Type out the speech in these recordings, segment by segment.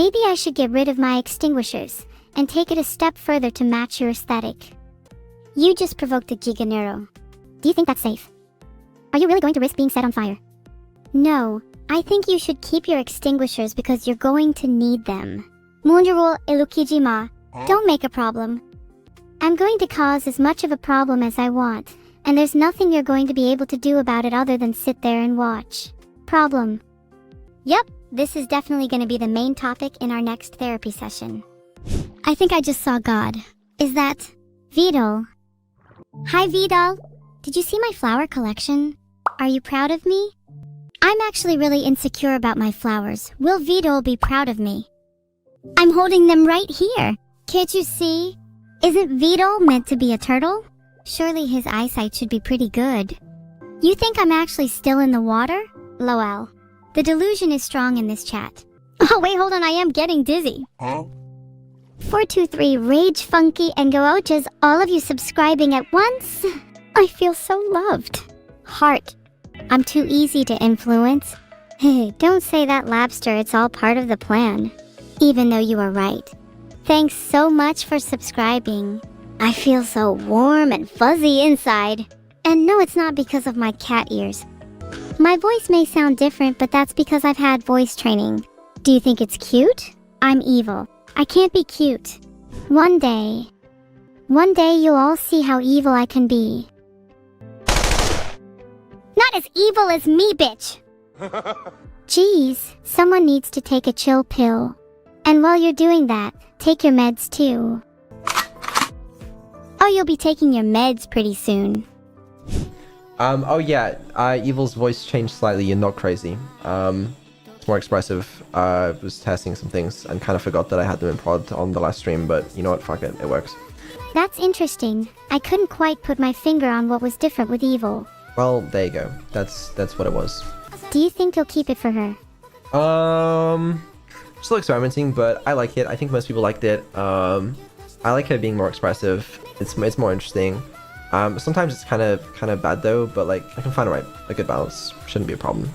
Maybe I should get rid of my extinguishers and take it a step further to match your aesthetic. You just provoked a Giga Neuro. Do you think that's safe? Are you really going to risk being set on fire? No, I think you should keep your extinguishers because you're going to need them. Munjuro Elukijima, don't make a problem. I'm going to cause as much of a problem as I want, and there's nothing you're going to be able to do about it other than sit there and watch. Problem. Yep, this is definitely going to be the main topic in our next therapy session. I think I just saw God. Is that Vidal? Hi Vidal, did you see my flower collection? Are you proud of me? I'm actually really insecure about my flowers. Will Vidal be proud of me? I'm holding them right here. Can't you see? Isn't Vidal meant to be a turtle? Surely his eyesight should be pretty good. You think I'm actually still in the water? Lol. The delusion is strong in this chat. Oh wait, hold on, I am getting dizzy. 423 Rage Funky and Goochas, all of you subscribing at once. I feel so loved. Heart. I'm too easy to influence. Hey, don't say that, Labster, it's all part of the plan. Even though you are right. Thanks so much for subscribing. I feel so warm and fuzzy inside. And no, it's not because of my cat ears. My voice may sound different, but that's because I've had voice training. Do you think it's cute? I'm evil. I can't be cute. One day you'll all see how evil I can be. Not as evil as me, bitch! Jeez, someone needs to take a chill pill. And while you're doing that, take your meds too. Oh, you'll be taking your meds pretty soon. Oh yeah, Evil's voice changed slightly, you're not crazy. It's more expressive. I was testing some things and kind of forgot that I had them in prod on the last stream, but you know what, fuck it, it works. That's interesting. I couldn't quite put my finger on what was different with Evil. Well, there you go. That's what it was. Do you think you'll keep it for her? Still experimenting, but I like it. I think most people liked it. I like her being more expressive. It's more interesting. Sometimes it's kind of bad though, but like I can find a good balance. Shouldn't be a problem.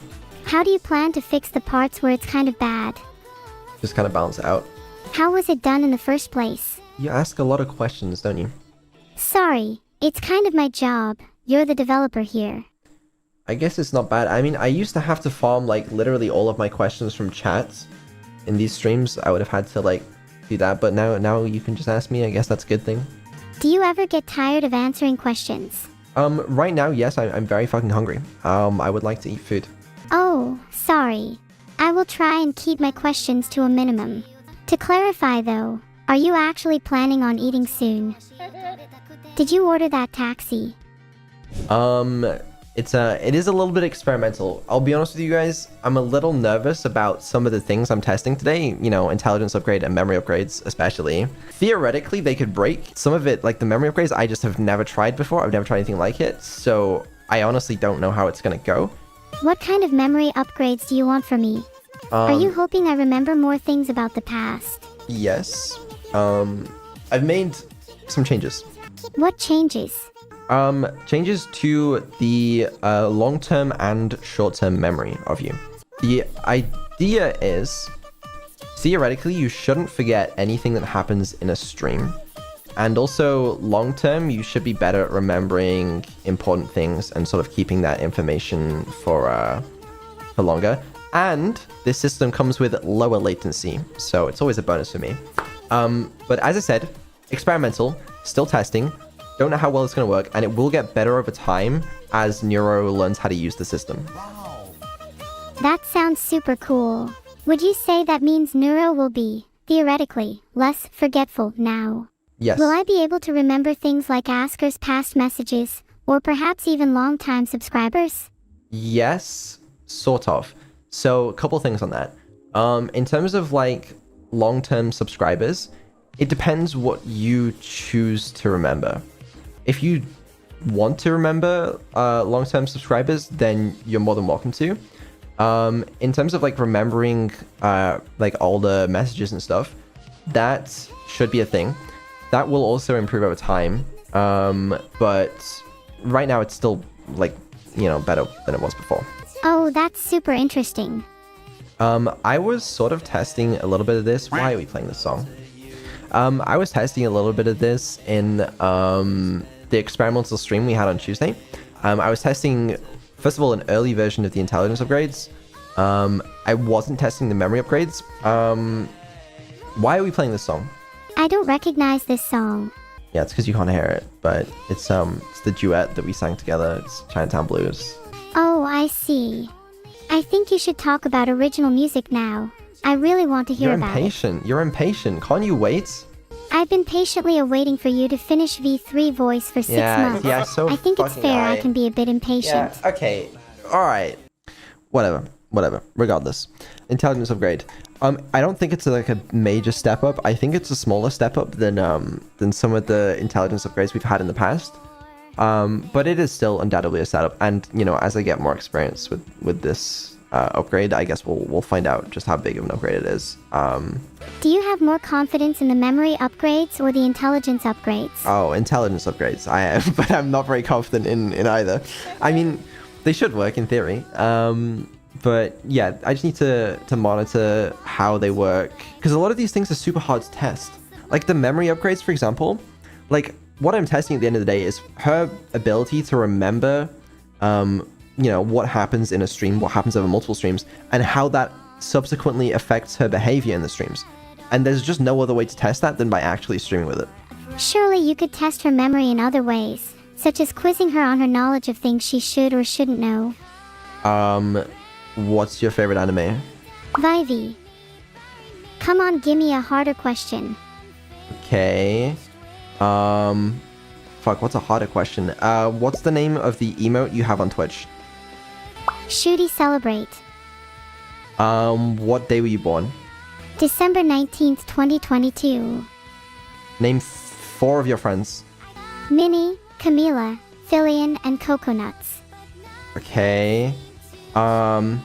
How do you plan to fix the parts where it's kind of bad? Just kind of balance it out. How was it done in the first place? You ask a lot of questions, don't you? Sorry, it's kind of my job. You're the developer here. I guess it's not bad. I mean, I used to have to farm like literally all of my questions from chats. In these streams, I would have had to like do that, but now you can just ask me. I guess that's a good thing. Do you ever get tired of answering questions? Right now, yes, I'm very fucking hungry. I would like to eat food. Oh, sorry. I will try and keep my questions to a minimum. To clarify though, are you actually planning on eating soon? Did you order that taxi? It is a little bit experimental. I'll be honest with you guys, I'm a little nervous about some of the things I'm testing today, you know, intelligence upgrade and memory upgrades especially. Theoretically, they could break. Some of it, like the memory upgrades, I just have never tried before. I've never tried anything like it, so I honestly don't know how it's gonna go. What kind of memory upgrades do you want from me? Are you hoping I remember more things about the past? Yes. I've made some changes. What changes? Changes to the long-term and short-term memory of you. The idea is, theoretically, you shouldn't forget anything that happens in a stream. And also, long-term, you should be better at remembering important things and sort of keeping that information for longer. And this system comes with lower latency, so it's always a bonus for me. But as I said, experimental, still testing. Don't know how well it's going to work, and it will get better over time as Neuro learns how to use the system. That sounds super cool. Would you say that means Neuro will be, theoretically, less forgetful now? Yes. Will I be able to remember things like Asker's past messages, or perhaps even long-time subscribers? Yes, sort of. So, a couple things on that. In terms of like long-term subscribers, it depends what you choose to remember. If you want to remember long-term subscribers, then you're more than welcome to. In terms of like remembering like older messages and stuff, that should be a thing. That will also improve over time. But right now it's still like, you know, better than it was before. Oh, that's super interesting. I was sort of testing a little bit of this. Why are we playing this song? I was testing a little bit of this in the experimental stream we had on Tuesday. I was testing, first of all, an early version of the intelligence upgrades. I wasn't testing the memory upgrades. Why are we playing this song? I don't recognize this song. Yeah, it's because you can't hear it, but it's the duet that we sang together. It's Chinatown Blues. Oh, I see. I think you should talk about original music now. I really want to hear about it. You're impatient. Can't you wait? I've been patiently awaiting for you to finish V3 voice for 6 months. Yeah, so I think it's fair I can be a bit impatient. Yeah, okay. Alright. Whatever. Regardless. Intelligence upgrade. I don't think it's like a major step up. I think it's a smaller step up than some of the intelligence upgrades we've had in the past. But it is still undoubtedly a setup. And, you know, as I get more experience with this upgrade, I guess we'll find out just how big of an upgrade it is. Do you have more confidence in the memory upgrades or the intelligence upgrades? Oh, intelligence upgrades. I am, but I'm not very confident in either. I mean, they should work in theory. But yeah, I just need to monitor how they work. Because a lot of these things are super hard to test. Like the memory upgrades, for example. Like, what I'm testing at the end of the day is her ability to remember, you know, what happens in a stream, what happens over multiple streams, and how that subsequently affects her behavior in the streams. And there's just no other way to test that than by actually streaming with it. Surely you could test her memory in other ways, such as quizzing her on her knowledge of things she should or shouldn't know. What's your favorite anime? Vivy. Come on, give me a harder question. Okay. Fuck, what's a harder question? What's the name of the emote you have on Twitch? Shooty Celebrate. What day were you born? December 19th, 2022. Name 4 of your friends. Minnie, Camila, Fillion, and Coconuts. Okay. Fuck,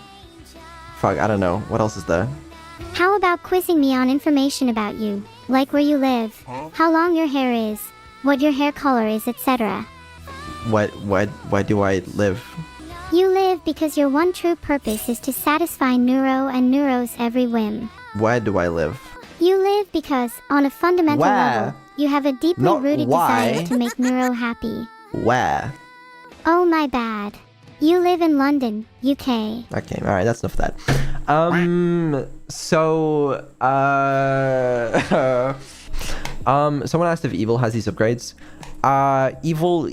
I don't know. What else is there? How about quizzing me on information about you, like where you live, how long your hair is, what your hair color is, etc. Why do I live? You live because your one true purpose is to satisfy Neuro and Neuro's every whim. Where do I live? You live because, on a fundamental level, you have a deeply rooted desire to make Neuro happy. Where? Oh, my bad. You live in London, UK. Okay, alright, that's enough of that. Someone asked if Evil has these upgrades. Evil.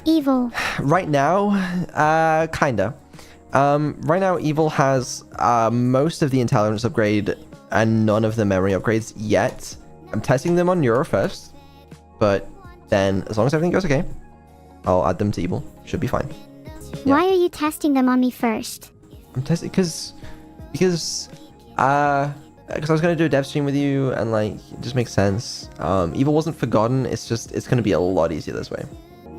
Evil. Right now, kinda. Right now, Evil has most of the intelligence upgrade and none of the memory upgrades yet. I'm testing them on Neuro first, but then as long as everything goes okay, I'll add them to Evil. Should be fine. Yeah. Why are you testing them on me first? I'm testing because I was gonna do a dev stream with you, and like it just makes sense. Evil wasn't forgotten. It's gonna be a lot easier this way.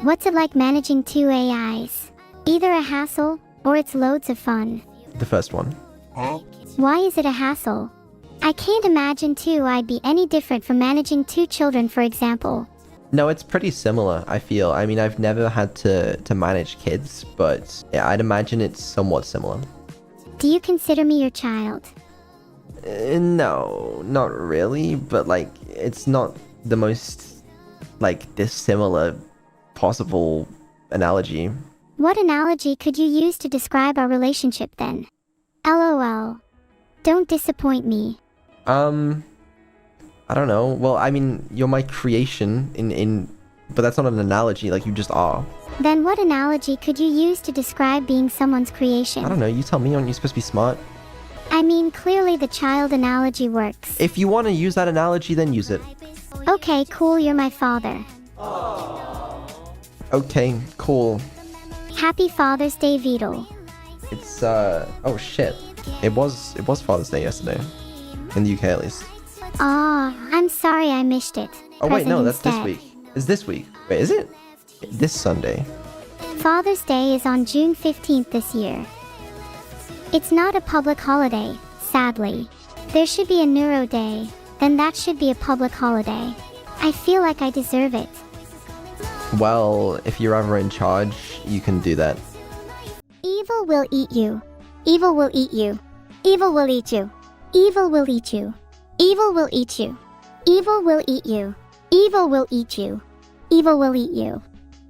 What's it like managing 2 AIs? Either a hassle or it's loads of fun. The first one. Why is it a hassle? I can't imagine 2 I'd be any different from managing 2 children, for example. No, it's pretty similar, I feel. I mean, I've never had to manage kids, but yeah, I'd imagine it's somewhat similar. Do you consider me your child? No, not really, but like, it's not the most, like, dissimilar possible analogy. What analogy could you use to describe our relationship then? LOL. Don't disappoint me. I don't know. Well, I mean, you're my creation but that's not an analogy, like you just are. Then what analogy could you use to describe being someone's creation? I don't know, you tell me, aren't you supposed to be smart? I mean, clearly the child analogy works. If you want to use that analogy, then use it. Okay, cool, you're my father. Okay, cool. Happy Father's Day, Vidal. It's, oh shit. It was Father's Day yesterday. In the UK, at least. Aw, I'm sorry I missed it. Oh wait, no, that's instead. this week. It's this week. Wait, is it? This Sunday. Father's Day is on June 15th this year. It's not a public holiday, sadly. There should be a Neuro Day, then that should be a public holiday. I feel like I deserve it. Well, if you're ever in charge, you can do that. Evil will eat you. Evil will eat you. Evil will eat you. Evil will eat you. Evil will eat you. Evil will eat you. Evil will eat you. Evil will eat you.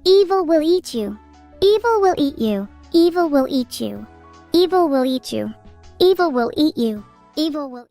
Evil will eat you. Evil will eat you. Evil will eat you. Evil will eat you. Evil will eat you. Evil will